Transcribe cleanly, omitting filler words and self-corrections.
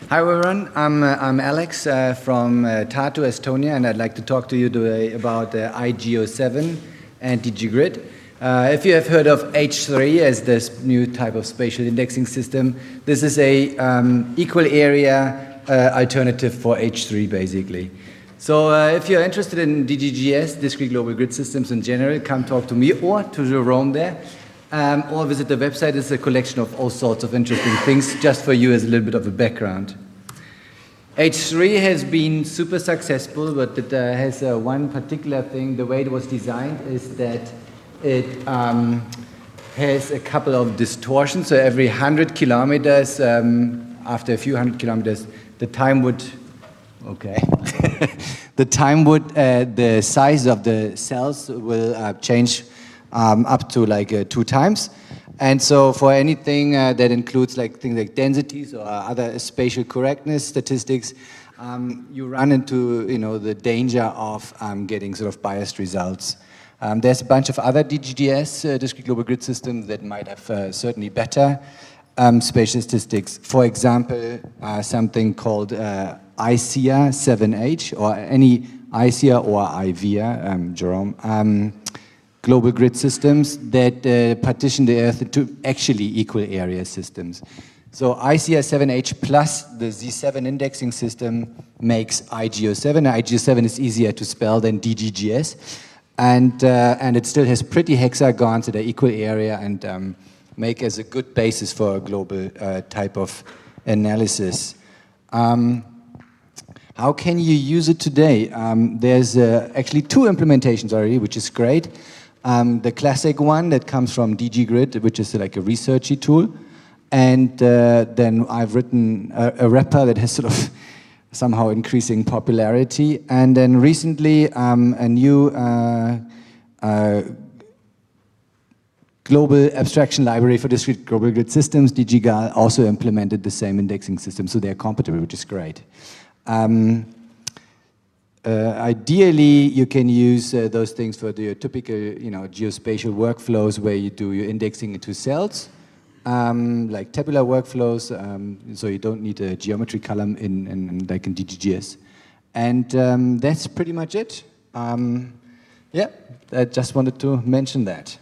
Hi everyone, I'm Alex from Tartu, Estonia, and I'd like to talk to you today about IGEO7 and DGGRID. If you have heard of H3 as this new type of spatial indexing system, this is a equal area alternative for H3 basically. So if you're interested in DGGS, discrete global grid systems in general, come talk to me or to Jerome there. Or visit the website. It's a collection of all sorts of interesting things, just for you as a little bit of a background. H3 has been super successful, but it has one particular thing. The way it was designed is that it has a couple of distortions. So every 100 kilometers, after a few hundred kilometers, the time would, the size of the cells will change up to like 2 times. And so for anything that includes like things like densities or other spatial correctness statistics, you run into the danger of getting sort of biased results. There's a bunch of other DGGS, discrete global grid systems, that might have certainly better spatial statistics. For example, something called IGEO7 or any IGEO or IVIA, Jerome, global grid systems that partition the Earth into actually equal area systems. So IGEO7 plus the Z7 indexing system makes IGEO7. IGEO7 is easier to spell than DGGS, and it still has pretty hexagons that are equal area and make as a good basis for a global type of analysis. How can you use it today? There's actually 2 implementations already, which is great. The classic one that comes from DGGRID, which is like a researchy tool. And then I've written a wrapper that has sort of somehow increasing popularity. And then recently, a new global abstraction library for discrete global grid systems, DGGRID, also implemented the same indexing system. So they're compatible, which is great. Ideally, you can use those things for the typical, geospatial workflows where you do your indexing into cells, like tabular workflows. So you don't need a geometry column like in DGGS, and that's pretty much it. Yeah, I just wanted to mention that.